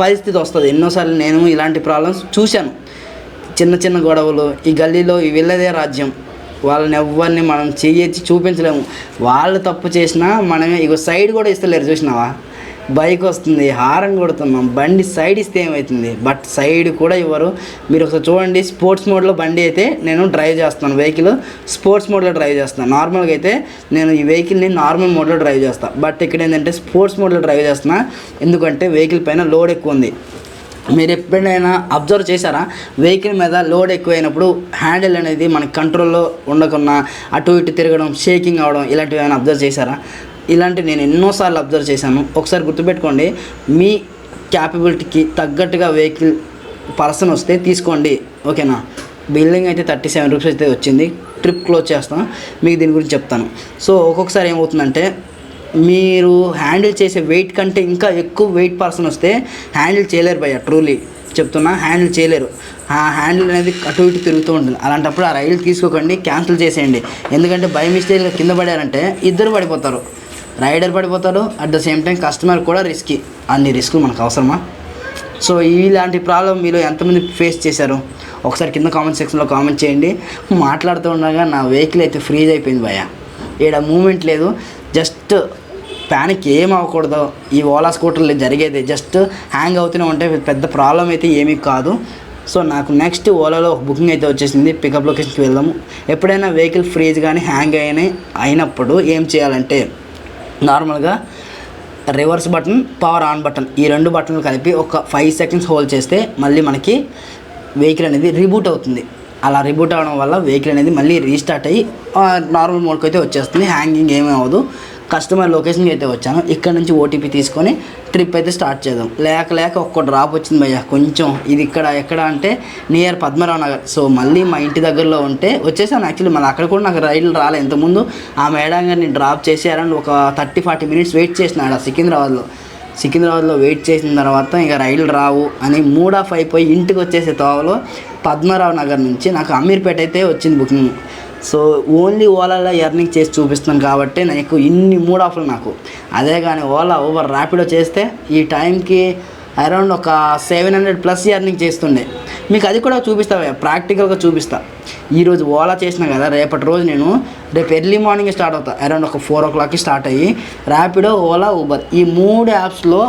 పరిస్థితి వస్తుంది. ఎన్నోసార్లు నేను ఇలాంటి ప్రాబ్లమ్స్ చూశాను. చిన్న గొడవలు ఈ గల్లీలో వీళ్ళదే రాజ్యం. వాళ్ళని ఎవరిని మనం చెయ్యి చూపించలేము. వాళ్ళు తప్పు చేసినా మనమే ఇగో సైడ్ కూడా ఇస్తలేరు. చూసినావా బైక్ వస్తుంది, హారన్ కొడుతున్నాం, బండి సైడ్ ఇస్తే ఏమవుతుంది, బట్ సైడ్ కూడా ఇవ్వరు. మీరు ఒకసారి చూడండి, స్పోర్ట్స్ మోడ్లో బండి అయితే నేను డ్రైవ్ చేస్తాను, వెహికల్ స్పోర్ట్స్ మోడ్లో డ్రైవ్ చేస్తాను. నార్మల్గా అయితే నేను ఈ వెహికల్ని నార్మల్ మోడ్లో డ్రైవ్ చేస్తాను, బట్ ఇక్కడ ఏంటంటే స్పోర్ట్స్ మోడ్లో డ్రైవ్ చేస్తున్నా. ఎందుకంటే వెహికల్ పైన లోడ్ ఎక్కువ ఉంది. మీరు ఎప్పుడైనా అబ్జర్వ్ చేశారా, వెహికల్ మీద లోడ్ ఎక్కువైనప్పుడు హ్యాండిల్ అనేది మనకి కంట్రోల్లో ఉండకుండా అటు ఇటు తిరగడం, షేకింగ్ అవ్వడం, ఇలాంటివి ఏమైనా అబ్జర్వ్ చేశారా? ఇలాంటివి నేను ఎన్నోసార్లు అబ్జర్వ్ చేశాను. ఒకసారి గుర్తుపెట్టుకోండి, మీ క్యాపబిలిటీకి తగ్గట్టుగా వెహికల్ పర్సన్ వస్తే తీసుకోండి, ఓకేనా. బిల్లింగ్ అయితే 37 రూపీస్ అయితే వచ్చింది. ట్రిప్ క్లోజ్ చేస్తాను, మీకు దీని గురించి చెప్తాను. సో ఒక్కొక్కసారి ఏమవుతుందంటే మీరు హ్యాండిల్ చేసే వెయిట్ కంటే ఇంకా ఎక్కువ వెయిట్ పర్సన్ వస్తే హ్యాండిల్ చేయలేరు భయ్య, ట్రూలీ చెప్తున్నా, హ్యాండిల్ చేయలేరు. ఆ హ్యాండిల్ అనేది అటు ఇటు తిరుగుతూ ఉంటుంది. అలాంటప్పుడు ఆ రైలు తీసుకోకండి, క్యాన్సిల్ చేసేయండి. ఎందుకంటే బై మిస్టేక్గా కింద పడారంటే ఇద్దరు పడిపోతారు, రైడర్ పడిపోతారు, at the same time customer కూడా రిస్కీ. అన్ని రిస్కులు మనకు అవసరమా? సో ఇలాంటి ప్రాబ్లం మీరు ఎంతమంది ఫేస్ చేశారు ఒకసారి కింద కామెంట్ సెక్షన్లో కామెంట్ చేయండి. మాట్లాడుతూ ఉండగా నా వెహికల్ అయితే ఫ్రీజ్ అయిపోయింది భయ్య, ఈడ మూమెంట్ లేదు. జస్ట్ ప్యానిక్ ఏం అవ్వకూడదు, ఈ ఓలా స్కూటర్లో జరిగేది జస్ట్ హ్యాంగ్ అవుతూనే ఉంటే పెద్ద ప్రాబ్లం అయితే ఏమీ కాదు. సో నాకు నెక్స్ట్ ఓలాలో ఒక బుకింగ్ అయితే వచ్చేసింది, పికప్ లొకేషన్కి వెళ్దాము. ఎప్పుడైనా వెహికల్ ఫ్రీజ్ కానీ హ్యాంగ్ అయినప్పుడు ఏం చేయాలంటే నార్మల్గా reverse button, power on button, ఈ 2 బటన్లు కలిపి ఒక 5 సెకండ్స్ హోల్డ్ చేస్తే మళ్ళీ మనకి వెహికల్ అనేది రీబూట్ అవుతుంది. అలా రీబూట్ అవ్వడం వల్ల వెహికల్ అనేది మళ్ళీ రీస్టార్ట్ అయ్యి నార్మల్ మోడ్కి అయితే వచ్చేస్తుంది, హ్యాంగింగ్ ఏమీ అవ్వదు. కస్టమర్ లొకేషన్కి అయితే వచ్చాను, ఇక్కడ నుంచి ఓటీపీ తీసుకొని ట్రిప్ అయితే స్టార్ట్ చేద్దాం. లేక ఒక్క డ్రాప్ వచ్చింది భయ్య, కొంచెం ఇది ఎక్కడ అంటే నియర్ పద్మరావు నగర్. సో మళ్ళీ మా ఇంటి దగ్గరలో ఉంటే వచ్చేసాను. యాక్చువల్లీ మళ్ళీ అక్కడ కూడా నాకు రైలు రాలే. ఇంతకుముందు ఆ మేడం గారిని డ్రాప్ చేసి అరౌండ్ ఒక 30-40 మినిట్స్ వెయిట్ చేసినాడు సికింద్రాబాద్లో వెయిట్ చేసిన తర్వాత ఇంకా రైలు రావు అని మూడ్ ఆఫ్ అయిపోయి ఇంటికి వచ్చేసే తోవలో పద్మరావు నగర్ నుంచి నాకు అమీర్పేట అయితే వచ్చింది బుకింగ్. సో ఓన్లీ ఓలాలో ఎర్నింగ్ చేసి చూపిస్తున్నాను కాబట్టి నాకు ఇన్ని మూడ్ ఆఫ్లు నాకు. అదే కానీ ఓలా ఓవర్ ర్యాపిడో చేస్తే ఈ టైంకి అరౌండ్ ఒక 700+ ఎర్నింగ్ చేస్తుండే. మీకు అది కూడా చూపిస్తా, ప్రాక్టికల్గా చూపిస్తా. ఈరోజు ఓలా చేసినా కదా, రేపటి రోజు నేను రేపు ఎర్లీ మార్నింగ్ స్టార్ట్ అవుతా, అరౌండ్ ఒక 4 o'clockకి స్టార్ట్ అయ్యి ర్యాపిడో, ఓలా, ఊబర్ ఈ 3 యాప్స్లో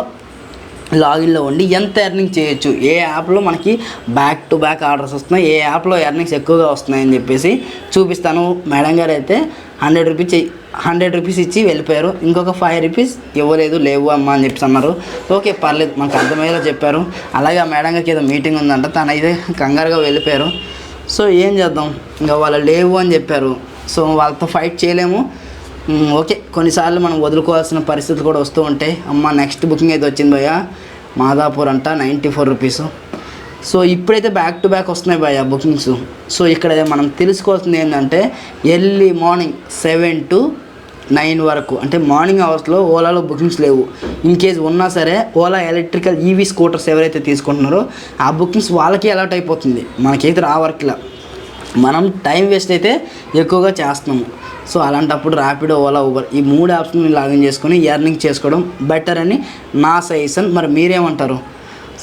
లాగిన్లో ఉండి ఎంత ఎర్నింగ్ చేయొచ్చు, ఏ యాప్లో మనకి బ్యాక్ టు బ్యాక్ ఆర్డర్స్ వస్తున్నాయి, ఏ యాప్లో ఎర్నింగ్స్ ఎక్కువగా వస్తున్నాయని చెప్పేసి చూపిస్తాను. మేడం గారు అయితే 100 రూపీస్ ఇచ్చి వెళ్ళిపోయారు. ఇంకొక 5 రూపీస్ ఇవ్వలేదు, లేవు అమ్మ అని చెప్పేసి అన్నారు. ఓకే పర్లేదు, మనకు అర్థమయ్యేలా చెప్పారు. అలాగే ఆ మేడం గారికి ఏదో మీటింగ్ ఉందంట, తను అయితే కంగారుగా వెళ్ళిపోయారు. సో ఏం చేద్దాం, ఇంకా వాళ్ళు లేవు అని చెప్పారు. సో వాళ్ళతో ఫైట్ చేయలేము. ఓకే, కొన్నిసార్లు మనం వదులుకోవాల్సిన పరిస్థితులు కూడా వస్తూ ఉంటాయి. అమ్మ నెక్స్ట్ బుకింగ్ అయితే వచ్చింది భయ్య, మాదాపూర్ అంట 94 రూపీస్. సో ఇప్పుడైతే బ్యాక్ టు బ్యాక్ వస్తున్నాయి భయ్య బుకింగ్స్. సో ఇక్కడ మనం తెలుసుకోవాల్సింది ఏంటంటే ఎర్లీ మార్నింగ్ 7 to 9 వరకు, అంటే మార్నింగ్ అవర్స్లో ఓలాలో బుకింగ్స్ లేవు. ఇన్ కేస్ ఉన్నా సరే ఓలా ఎలక్ట్రికల్ ఈవీ స్కూటర్స్ ఎవరైతే తీసుకుంటున్నారో ఆ బుకింగ్స్ వాళ్ళకి అలర్ట్ అయిపోతుంది, మనకైతే రావర్కిలా. మనం టైం వేస్ట్ అయితే ఎక్కువగా చేస్తున్నాము. సో అలాంటప్పుడు ర్యాపిడో, ఓలా, ఊబర్ ఈ 3 యాప్స్ని లాగిన్ చేసుకొని ఎర్నింగ్ చేసుకోవడం బెటర్ అని నా సజెషన్. మరి మీరేమంటారు?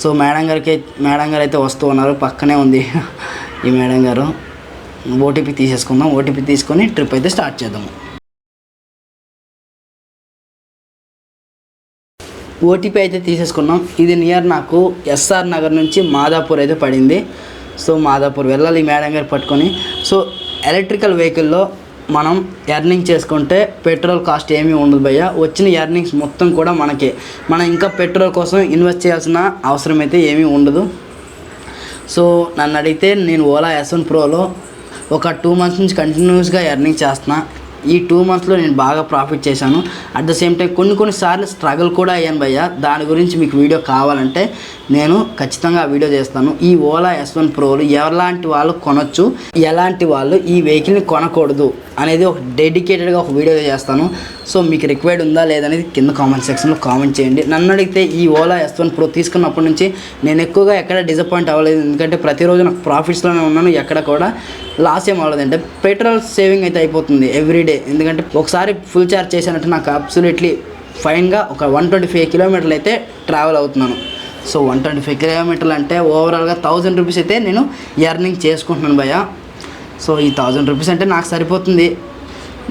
సో మేడం గారు అయితే వస్తూ ఉన్నారు, పక్కనే ఉంది ఈ మేడం గారు. ఓటీపీ తీసేసుకుందాం, ఓటీపీ తీసుకొని ట్రిప్ అయితే స్టార్ట్ చేద్దాము. ఓటీపీ అయితే తీసేసుకున్నాం. ఇది నియర్ నాకు ఎస్ఆర్ నగర్ నుంచి మాదాపూర్ అయితే పడింది. సో మాదాపూర్ వెళ్ళాలి ఈ మేడం గారు పట్టుకొని. సో ఎలక్ట్రికల్ వెహికల్లో మనం ఎర్నింగ్ చేసుకుంటే పెట్రోల్ కాస్ట్ ఏమీ ఉండదు భయ్య. వచ్చిన ఎర్నింగ్స్ మొత్తం కూడా మనకే. మనం ఇంకా పెట్రోల్ కోసం ఇన్వెస్ట్ చేయాల్సిన అవసరం అయితే ఏమీ ఉండదు. సో నన్ను అడిగితే నేను ఓలా S1 Proలో ఒక 2 months నుంచి కంటిన్యూస్గా ఎర్నింగ్ చేస్తున్నా. ఈ 2 monthsలో నేను బాగా ప్రాఫిట్ చేశాను. అట్ ద సేమ్ టైం కొన్నిసార్లు స్ట్రగుల్ కూడా అయ్యాను భయ్య. దాని గురించి మీకు వీడియో కావాలంటే నేను ఖచ్చితంగా వీడియో చేస్తాను. ఈ ఓలా S1 Proలు ఎలాంటి వాళ్ళు కొనొచ్చు, ఎలాంటి వాళ్ళు ఈ వెహికల్ని కొనకూడదు అనేది ఒక డెడికేటెడ్గా ఒక వీడియో చేస్తాను. సో మీకు రిక్వైర్డ్ ఉందా లేదనేది కింద కామెంట్ సెక్షన్లో కామెంట్ చేయండి. నన్ను అడిగితే ఈ ఓలా S1 Pro తీసుకున్నప్పటి నుంచి నేను ఎక్కువగా ఎక్కడ డిసప్పాయింట్ అవ్వలేదు. ఎందుకంటే ప్రతిరోజు నాకు ప్రాఫిట్స్లోనే ఉన్నాను, ఎక్కడ కూడా లాస్ ఏం అవ్వలేదు. అంటే పెట్రోల్ సేవింగ్ అయితే అయిపోతుంది ఎవ్రీడే. ఎందుకంటే ఒకసారి ఫుల్ ఛార్జ్ చేశానంటే నాకు అబ్సల్యూట్లీ ఫైన్గా ఒక 125 కిలోమీటర్లు అయితే ట్రావెల్ అవుతున్నాను. సో 125 కిలోమీటర్లు అంటే ఓవరాల్గా 1000 రూపీస్ అయితే నేను ఎర్నింగ్ చేసుకుంటున్నాను భయ్య. సో ఈ 1000 రూపీస్ అంటే నాకు సరిపోతుంది.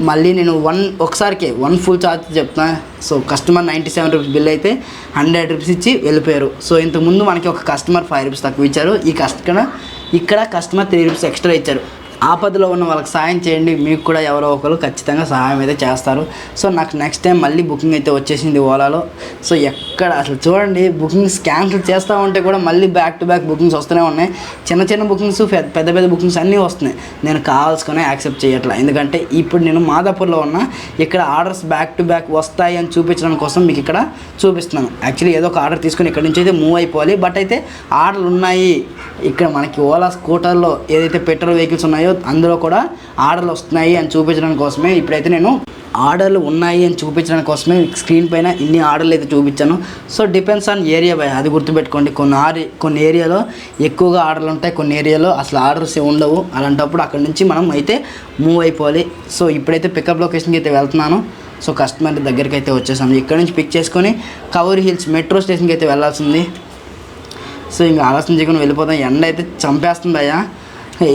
మళ్ళీ నేను ఒకసారికి 1 ఫుల్ ఛార్జ్ చెప్తున్నా. సో కస్టమర్ 97 రూపీస్ బిల్ అయితే 100 రూపీస్ ఇచ్చి వెళ్ళిపోయారు. సో ఇంతకుముందు మనకి ఒక కస్టమర్ 5 రూపీస్ తక్కువ ఇచ్చారు, ఇక్కడ కస్టమర్ 3 రూపీస్ ఎక్స్ట్రా ఇచ్చారు. ఆపదలో ఉన్న వాళ్ళకి సహాయం చేయండి, మీకు కూడా ఎవరో ఒకరు ఖచ్చితంగా సహాయం అయితే చేస్తారు. సో నాకు నెక్స్ట్ టైం మళ్ళీ బుకింగ్ అయితే వచ్చేసింది ఓలాలో. సో ఎక్కడ అసలు చూడండి, బుకింగ్స్ క్యాన్సిల్ చేస్తూ ఉంటే కూడా మళ్ళీ బ్యాక్ టు బ్యాక్ బుకింగ్స్ వస్తూనే ఉన్నాయి. చిన్న బుకింగ్స్, పెద్ద బుకింగ్స్ అన్నీ వస్తున్నాయి. నేను కావాల్సుకొని యాక్సెప్ట్ చేయట్లా. ఎందుకంటే ఇప్పుడు నేను మాదాపూర్లో ఉన్నా, ఇక్కడ ఆర్డర్స్ బ్యాక్ టు బ్యాక్ వస్తాయి అని చూపించడం కోసం మీకు ఇక్కడ చూపిస్తున్నాను. యాక్చువల్లీ ఏదో ఒక ఆర్డర్ తీసుకొని ఇక్కడ నుంచి అయితే మూవ్ అయిపోవాలి. బట్ అయితే ఆర్డర్లు ఉన్నాయి ఇక్కడ మనకి. ఓలా స్కూటర్లో ఏదైతే పెట్రోల్ వెహికల్స్ ఉన్నాయో అందులో కూడా ఆర్డర్లు వస్తున్నాయి అని చూపించడం కోసమే ఇప్పుడైతే నేను ఆర్డర్లు ఉన్నాయి అని చూపించడం కోసమే స్క్రీన్ పైన ఇన్ని ఆర్డర్లు అయితే చూపించాను. So depends on area by, అది గుర్తుపెట్టుకోండి. కొన్ని ఏరియాలో ఎక్కువగా ఆర్డర్లు ఉంటాయి, కొన్ని ఏరియాలో అసలు ఆర్డర్స్ ఉండవు. అలాంటప్పుడు అక్కడ నుంచి మనం అయితే మూవ్ అయిపోవాలి. సో ఇప్పుడైతే పికప్ లొకేషన్కి అయితే వెళ్తున్నాను. సో కస్టమర్ దగ్గరికి అయితే వచ్చేసాను. ఇక్కడ నుంచి పిక్ చేసుకొని కవర్ హిల్స్ మెట్రో స్టేషన్కి అయితే వెళ్ళాల్సింది. సో ఇంకా ఆలస్యం చేయకుండా వెళ్ళిపోతాం. ఎండ అయితే చంపేస్తుంది అయ్యా,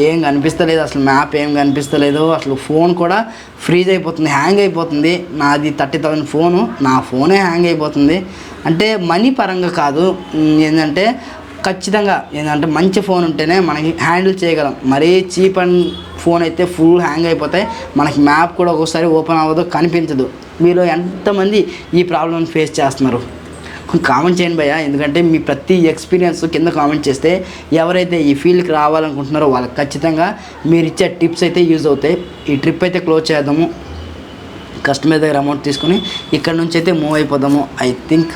ఏం కనిపిస్తలేదు, అసలు మ్యాప్ ఏం కనిపిస్తలేదు. అసలు ఫోన్ కూడా ఫ్రీజ్ అయిపోతుంది, హ్యాంగ్ అయిపోతుంది. నాది 30,000 ఫోను, నా ఫోనే హ్యాంగ్ అయిపోతుంది. అంటే మనీ పరంగా కాదు, ఏంటంటే ఖచ్చితంగా ఏంటంటే మంచి ఫోన్ ఉంటేనే మనకి హ్యాండిల్ చేయగలం. మరీ చీప్ అండ్ ఫోన్ అయితే ఫుల్ హ్యాంగ్ అయిపోతాయి. మనకి మ్యాప్ కూడా ఒక్కోసారి ఓపెన్ అవ్వదు, కనిపించదు. మీలో ఎంతమంది ఈ ప్రాబ్లమ్ ఫేస్ చేస్తున్నారు కామెంట్ చేయండి భయ్య. ఎందుకంటే మీ ప్రతి ఎక్స్పీరియన్స్ కింద కామెంట్ చేస్తే ఎవరైతే ఈ ఫీల్డ్కి రావాలనుకుంటున్నారో వాళ్ళకి ఖచ్చితంగా మీరు ఇచ్చే టిప్స్ అయితే యూజ్ అవుతాయి. ఈ ట్రిప్ అయితే క్లోజ్ చేద్దాము. కస్టమర్ దగ్గర అమౌంట్ తీసుకుని ఇక్కడ నుంచి అయితే మూవ్ అయిపోదాము. ఐ థింక్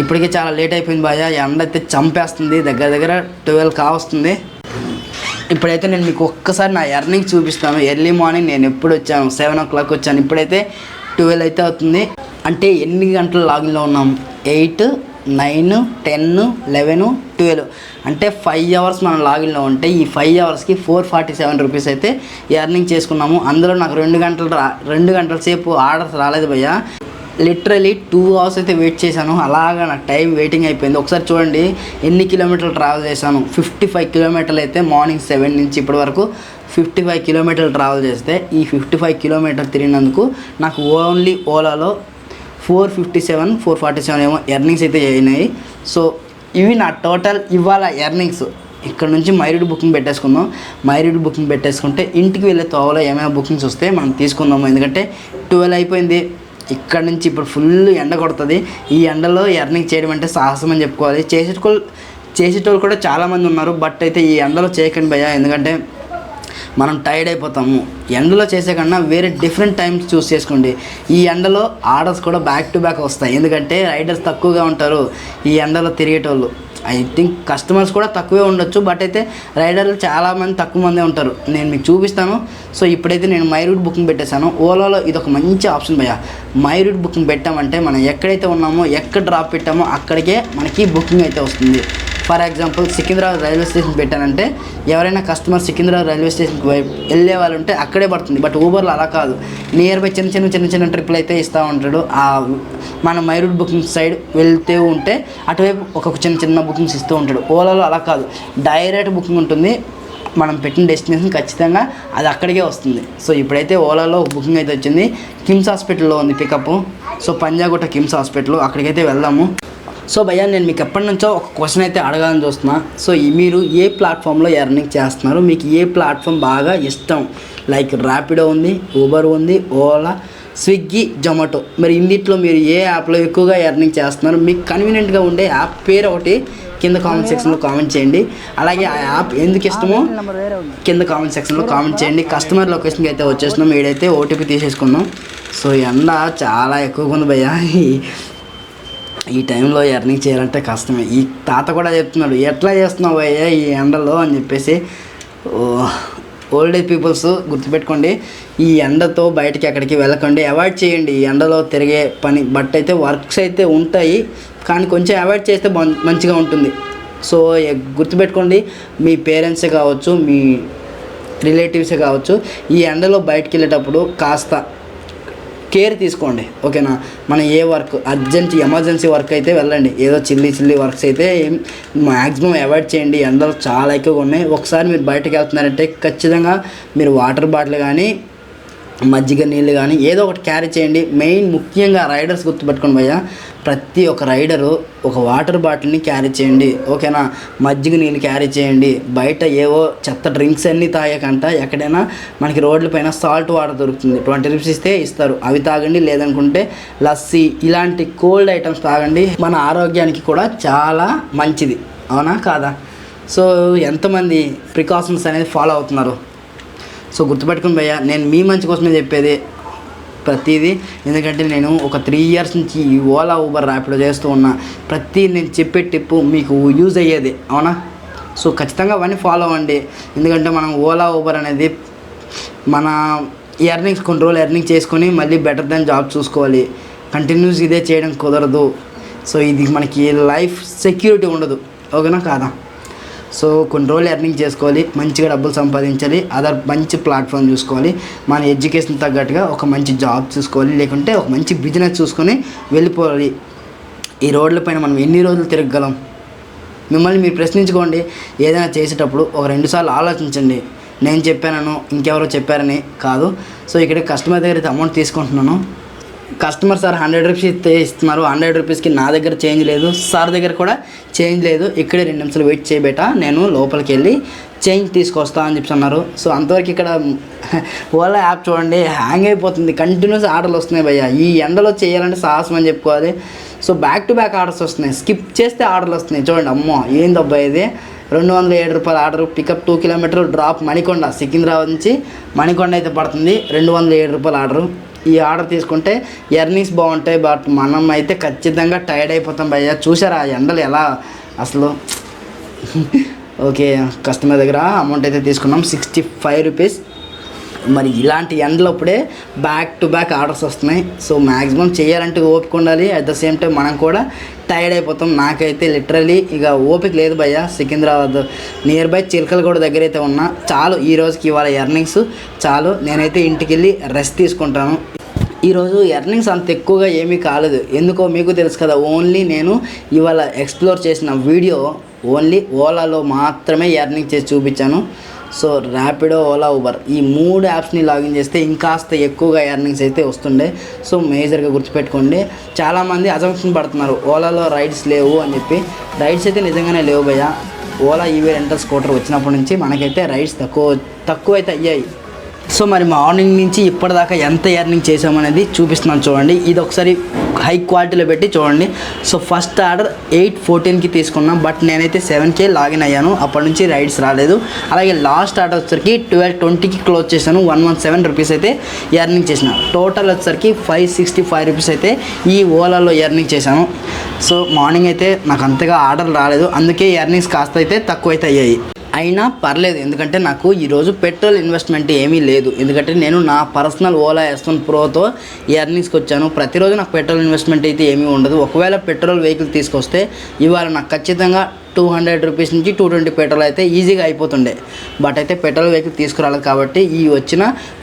ఇప్పటికే చాలా లేట్ అయిపోయింది భయ్య. ఎండ అయితే చంపేస్తుంది, దగ్గర 12 కావస్తుంది. ఇప్పుడైతే నేను మీకు ఒక్కసారి నా ఎర్నింగ్ చూపిస్తాను. ఎర్లీ మార్నింగ్ నేను ఎప్పుడు వచ్చాను, 7 o'clock వచ్చాను. ఇప్పుడైతే 12 అయితే అవుతుంది. అంటే ఎన్ని గంటలు లాగిన్లో ఉన్నాం? 8, 9, 10, 11, 12 అంటే 5 hours మనం లాగిన్లో ఉంటే ఈ 5 hoursకి 447 రూపీస్ అయితే ఎర్నింగ్ చేసుకున్నాము. అందులో నాకు 2 గంటల సేపు ఆర్డర్స్ రాలేదు భయ్య. లిటరలీ 2 hours అయితే వెయిట్ చేశాను. అలాగా నాకు టైం వెయిటింగ్ అయిపోయింది. ఒకసారి చూడండి ఎన్ని కిలోమీటర్లు ట్రావెల్ చేశాను. 55 కిలోమీటర్లు అయితే మార్నింగ్ 7 నుంచి ఇప్పటి వరకు 55 కిలోమీటర్లు ట్రావెల్ చేస్తే ఈ 55 కిలోమీటర్లు తిరిగినందుకు నాకు ఓన్లీ ఓలాలో 457 447 ఏమో ఎర్నింగ్స్ అయితే అయినాయి. సో ఇవి నా టోటల్ ఇవాళ ఎర్నింగ్స్. ఇక్కడ నుంచి మైరూడ్ బుకింగ్ పెట్టేసుకుందాం. మైరూడ్ బుకింగ్ పెట్టేసుకుంటే ఇంటికి వెళ్ళే తోవలో ఏమైనా బుకింగ్స్ వస్తే మనం తీసుకుందాము. ఎందుకంటే 12 అయిపోయింది. ఇక్కడ నుంచి ఇప్పుడు ఫుల్ ఎండ కొడుతుంది. ఈ ఎండలో ఎర్నింగ్ చేయడం అంటే సాహసం అని చెప్పుకోవాలి. చేసేటోళ్ళు కూడా చాలామంది ఉన్నారు. బట్ అయితే ఈ ఎండలో చేయకండి భయ్యా, ఎందుకంటే మనం టైర్డ్ అయిపోతాము. ఎండలో చేసే కన్నా వేరే డిఫరెంట్ టైమ్స్ చూస్ చేసుకోండి. ఈ ఎండలో ఆర్డర్స్ కూడా బ్యాక్ టు బ్యాక్ వస్తాయి, ఎందుకంటే రైడర్స్ తక్కువగా ఉంటారు ఈ ఎండలో తిరిగేటోళ్ళు. ఐ థింక్ కస్టమర్స్ కూడా తక్కువే ఉండొచ్చు, బట్ అయితే రైడర్లు చాలామంది తక్కువ మందే ఉంటారు. నేను మీకు చూపిస్తాను. సో ఇప్పుడైతే నేను మైరూట్ బుకింగ్ పెట్టేశాను. ఓలాలో ఇది ఒక మంచి ఆప్షన్ భయ్యా. మైరూట్ బుకింగ్ పెట్టామంటే మనం ఎక్కడైతే ఉన్నామో, ఎక్కడ డ్రాప్ పెట్టామో అక్కడికే మనకి బుకింగ్ అయితే వస్తుంది. For example Secunderabad railway station పెట్టానంటే ఎవరైనా కస్టమర్ సికింద్రాబాద్ రైల్వే స్టేషన్కి వెళ్ళే వాళ్ళు ఉంటే అక్కడే పడుతుంది. బట్ ఊబర్లో అలా కాదు, నియర్ బై చిన్న ట్రిప్లు అయితే ఇస్తూ ఉంటాడు. మన మైరూట్ బుకింగ్ సైడ్ వెళ్తూ ఉంటే అటువైపు ఒక చిన్న బుకింగ్స్ ఇస్తూ ఉంటాడు. ఓలాలో అలా కాదు, డైరెక్ట్ బుకింగ్ ఉంటుంది. మనం పెట్టిన డెస్టినేషన్ ఖచ్చితంగా అది అక్కడికే వస్తుంది. సో ఇప్పుడైతే ఓలాలో బుకింగ్ అయితే వచ్చింది. కిమ్స్ హాస్పిటల్లో ఉంది pickup. So Panjagutta KIMS hospital, అక్కడికైతే వెళ్దాము. సో భయ్యా, నేను మీకు ఎప్పటి నుంచో ఒక క్వశ్చన్ అయితే అడగాలని చూస్తున్నా. సో మీరు ఏ ప్లాట్ఫామ్లో ఎర్నింగ్ చేస్తున్నారు, మీకు ఏ ప్లాట్ఫామ్ బాగా ఇష్టం? లైక్ ర్యాపిడో ఉంది, ఊబర్ ఉంది, ఓలా, స్విగ్గీ, జొమాటో. మరి ఇన్నిట్లో మీరు ఏ యాప్లో ఎక్కువగా ఎర్నింగ్ చేస్తున్నారు? మీకు కన్వీనియంట్గా ఉండే యాప్ పేరు ఒకటి కింద కామెంట్ సెక్షన్లో కామెంట్ చేయండి. అలాగే ఆ యాప్ ఎందుకు ఇష్టమో కింద కామెంట్ సెక్షన్లో కామెంట్ చేయండి. కస్టమర్ లొకేషన్కి అయితే వచ్చేస్తున్నాం. వీడైతే ఓటీపీ తీసేసుకుందాం. సో ఎండ చాలా ఎక్కువగా ఉంది భయ్యా. ఈ టైంలో ఎర్నింగ్ చేయాలంటే కష్టమే. ఈ తాత కూడా చెప్తున్నాడు, ఎట్లా చేస్తున్నావు అయ్యా ఈ ఎండలో అని చెప్పేసి. ఓల్డ్ ఏజ్ పీపుల్స్ గుర్తుపెట్టుకోండి, ఈ ఎండతో బయటకి ఎక్కడికి వెళ్ళకండి, అవాయిడ్ చేయండి ఈ ఎండలో తిరిగే పని. బట్ అయితే వర్క్స్ అయితే ఉంటాయి, కానీ కొంచెం అవాయిడ్ చేస్తే మంచిగా ఉంటుంది. సో గుర్తుపెట్టుకోండి, మీ పేరెంట్సే కావచ్చు, మీ రిలేటివ్సే కావచ్చు, ఈ ఎండలో బయటకు వెళ్ళేటప్పుడు కాస్త కేర్ తీసుకోండి, ఓకేనా? మనం ఏ వర్క్ అర్జెంట్ ఎమర్జెన్సీ వర్క్ అయితే వెళ్ళండి. ఏదో చిల్లీ వర్క్స్ అయితే మ్యాక్సిమం అవాయిడ్ చేయండి. ఎండలు చాలా ఎక్కువగా ఉన్నాయి. ఒకసారి మీరు బయటకు వెళ్తున్నారంటే ఖచ్చితంగా మీరు వాటర్ బాటిల్ కానీ, మజ్జిగ నీళ్ళు కానీ ఏదో ఒకటి క్యారీ చేయండి. మెయిన్ ముఖ్యంగా రైడర్స్ గుర్తుపెట్టుకోండి భయ్యా, ప్రతి ఒక్క రైడరు ఒక వాటర్ బాటిల్ని క్యారీ చేయండి, ఓకేనా? మజ్జిగ నీళ్ళు క్యారీ చేయండి. బయట ఏవో చెత్త డ్రింక్స్ అన్నీ తాగకంట. ఎక్కడైనా మనకి రోడ్లపైన సాల్ట్ వాటర్ దొరుకుతుంది, 20 రూపీస్ ఇస్తే ఇస్తారు, అవి తాగండి. లేదనుకుంటే లస్సీ ఇలాంటి కోల్డ్ ఐటమ్స్ తాగండి. మన ఆరోగ్యానికి కూడా చాలా మంచిది, అవునా కాదా? సో ఎంతమంది ప్రికాషన్స్ అనేది ఫాలో అవుతున్నారు? సో గుర్తుపెట్టుకుని భయ్యా, నేను మీ మంచి కోసమే చెప్పేది ప్రతిదీ. ఎందుకంటే నేను ఒక 3 ఇయర్స్ నుంచి ఈ ఓలా ఊబర్ ర్యాపిడో చేస్తూ ఉన్నా. నేను చెప్పే టిప్పు మీకు యూజ్ అయ్యేది, అవునా? సో ఖచ్చితంగా అవన్నీ ఫాలో అవ్వండి. ఎందుకంటే మనం ఓలా ఊబర్ అనేది మన ఎర్నింగ్స్ కొన్ని రోజులు ఎర్నింగ్ చేసుకొని మళ్ళీ బెటర్ దెన్ జాబ్ చూసుకోవాలి. కంటిన్యూస్ ఇదే చేయడం కుదరదు. సో ఇది మనకి లైఫ్ సెక్యూరిటీ ఉండదు, ఓకేనా కాదా? సో కొన్ని రోజులు ఎర్నింగ్ చేసుకోవాలి, మంచిగా డబ్బులు సంపాదించాలి, మంచి ప్లాట్ఫామ్ చూసుకోవాలి, మన ఎడ్యుకేషన్ తగ్గట్టుగా ఒక మంచి జాబ్ చూసుకోవాలి, లేకుంటే ఒక మంచి బిజినెస్ చూసుకొని వెళ్ళిపోవాలి. ఈ రోడ్లపైన మనం ఎన్ని రోజులు తిరగగలం? మిమ్మల్ని మీరు ప్రశ్నించుకోండి. ఏదైనా చేసేటప్పుడు ఒక 2 సార్లు ఆలోచించండి. నేను చెప్పానను ఇంకెవరో చెప్పారని కాదు. సో ఇక్కడ కస్టమర్ దగ్గర అయితే అమౌంట్ తీసుకుంటున్నాను. కస్టమర్ సార్ 100 రూపీస్ ఇస్తున్నారు, 100 రూపీస్కి నా దగ్గర చేంజ్ లేదు, సార్ దగ్గర కూడా చేంజ్ లేదు, ఇక్కడే 2 నిమిషాలు వెయిట్ చేయబెట్టా, నేను లోపలికి వెళ్ళి చేంజ్ తీసుకొస్తా అని చెప్పి అన్నారు. సో అంతవరకు ఇక్కడ ఓలా యాప్ చూడండి హ్యాంగ్ అయిపోతుంది, కంటిన్యూస్ ఆర్డర్లు వస్తున్నాయి భయ్యా. ఈ ఎండలో చేయాలంటే సాహసం అని చెప్పుకోవాలి. So back to back orders వస్తున్నాయి, స్కిప్ చేస్తే ఆర్డర్లు వస్తున్నాయి. చూడండి, అమ్మో ఏందబ్బా ఇది, 207 రూపాయల ఆర్డర్, పికప్ 2 కిలోమీటర్లు, డ్రాప్ మణికొండ, సికింద్రాబాద్ నుంచి మణికొండ అయితే పడుతుంది, 207 రూపాయల ఆర్డరు. ఈ ఆర్డర్ తీసుకుంటే ఎర్నింగ్స్ బాగుంటాయి, బట్ మనం అయితే ఖచ్చితంగా టైర్డ్ అయిపోతాం భయ్యా. చూసారా ఎండలు ఎలా అసలు? ఓకే, కస్టమర్ దగ్గర అమౌంట్ అయితే తీసుకున్నాం 65 రూపీస్. మరి ఇలాంటి ఎండలప్పుడే బ్యాక్ టు బ్యాక్ ఆర్డర్స్ వస్తున్నాయి. సో మ్యాక్సిమం చేయాలంటే ఓపిక ఉండాలి, అట్ ద సేమ్ టైం మనం కూడా టైర్డ్ అయిపోతాం. నాకైతే లిటరలీ ఇక ఓపిక లేదు భయ్యా. సికింద్రాబాద్ నియర్ బై చిలకలగూడ దగ్గర అయితే ఉన్నా. చాలు, ఈ రోజుకి ఇవాళ ఎర్నింగ్స్ చాలు, నేనైతే ఇంటికి వెళ్ళి రెస్ట్ తీసుకుంటాను. ఈరోజు ఎర్నింగ్స్ అంత ఎక్కువగా ఏమీ కాలేదు, ఎందుకో మీకు తెలుసు కదా. ఓన్లీ నేను ఇవాళ ఎక్స్ప్లోర్ చేసిన వీడియో ఓన్లీ ఓలాలో మాత్రమే ఎర్నింగ్ చేసి చూపించాను. సో ర్యాపిడో, ఓలా, ఊబర్ ఈ 3 యాప్స్ని లాగిన్ చేస్తే ఇంకాస్త ఎక్కువగా ఎర్నింగ్స్ అయితే వస్తుండే. సో మేజర్గా గుర్తుపెట్టుకోండి. చాలామంది అజంప్షన్ పడుతున్నారు ఓలాలో రైడ్స్ లేవు అని చెప్పి. రైడ్స్ అయితే నిజంగానే లేవు భయ్య. ఓలా ఈవీ రెంటల్ స్కూటర్ వచ్చినప్పటి నుంచి మనకైతే రైడ్స్ తక్కువ అయితే అయ్యాయి. సో మరి మార్నింగ్ నుంచి ఇప్పటిదాకా ఎంత ఎర్నింగ్ చేసామనేది చూపిస్తున్నాను చూడండి. ఇది ఒకసారి హై క్వాలిటీలో పెట్టి చూడండి. సో ఫస్ట్ ఆర్డర్ 8:14కి తీసుకున్నాం, బట్ నేనైతే 7K లాగిన్ అయ్యాను. అప్పటి నుంచి రైడ్స్ రాలేదు. అలాగే లాస్ట్ ఆర్డర్ వచ్చేసరికి 12:20కి క్లోజ్ చేశాను. 117 రూపీస్ అయితే ఎర్నింగ్ చేసిన. టోటల్ వచ్చేసరికి 565 రూపీస్ అయితే ఈ ఓలాలో ఎర్నింగ్ చేశాను. సో మార్నింగ్ అయితే నాకు అంతగా ఆర్డర్ రాలేదు, అందుకే ఎర్నింగ్స్ కాస్త అయితే తక్కువ అయితే అయ్యాయి. అయినా పర్లేదు, ఎందుకంటే నాకు ఈరోజు పెట్రోల్ ఇన్వెస్ట్మెంట్ ఏమీ లేదు. ఎందుకంటే నేను నా పర్సనల్ ఓలా S1 ప్రోతో ఎర్నింగ్స్కి వచ్చాను. ప్రతిరోజు నాకు పెట్రోల్ ఇన్వెస్ట్మెంట్ అయితే ఏమీ ఉండదు. ఒకవేళ పెట్రోల్ వెహికల్ తీసుకొస్తే ఇవాళ నాకు ఖచ్చితంగా 200 రూపీస్ నుంచి 220 పెట్రోల్ అయితే ఈజీగా అయిపోతుండే. బట్ అయితే పెట్రోల్ వెహికల్ తీసుకురాలేదు కాబట్టి ఈ వచ్చిన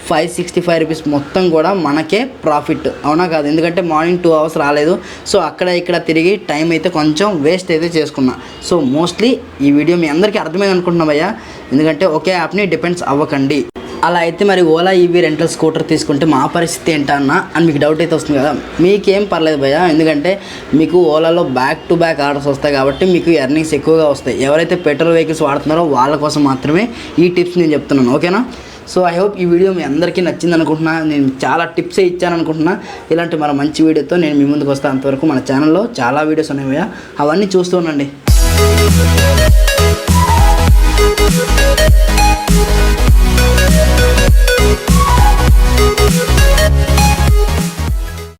565 రూపీస్ మొత్తం కూడా మనకే ప్రాఫిట్, అవునా కాదు? ఎందుకంటే మార్నింగ్ 2 అవర్స్ రాలేదు. సో అక్కడ ఇక్కడ తిరిగి టైం అయితే కొంచెం వేస్ట్ అయితే చేసుకున్నా. సో మోస్ట్లీ ఈ వీడియో మీ అందరికీ అర్థమైంది అనుకుంటున్నా భయ్యా. ఎందుకంటే ఒకే యాప్ని డిపెండ్స్ అవ్వకండి. అలా అయితే మరి ఓలా ఈవీ రెంటల్ స్కూటర్ తీసుకుంటే మా పరిస్థితి ఏంటన్నా అని మీకు డౌట్ అయితే వస్తుంది కదా. మీకేం పర్లేదు భయ్యా, ఎందుకంటే మీకు ఓలాలో బ్యాక్ టు బ్యాక్ ఆర్డర్స్ వస్తాయి కాబట్టి మీకు ఎర్నింగ్స్ ఎక్కువగా వస్తాయి. ఎవరైతే పెట్రోల్ వెహికల్స్ వాడుతున్నారో వాళ్ళ కోసం మాత్రమే ఈ టిప్స్ నేను చెప్తున్నాను, ఓకేనా? సో ఐ హోప్ ఈ వీడియో మీ అందరికీ నచ్చింది అనుకుంటున్నా. నేను చాలా టిప్సే ఇచ్చాను అనుకుంటున్నా. ఇలాంటి మన మంచి వీడియోతో నేను మీ ముందుకు వస్తాను. అంతవరకు మన ఛానల్లో చాలా వీడియోస్ ఉన్నాయి భయ్యా, అవన్నీ చూస్తూ ఉండండి.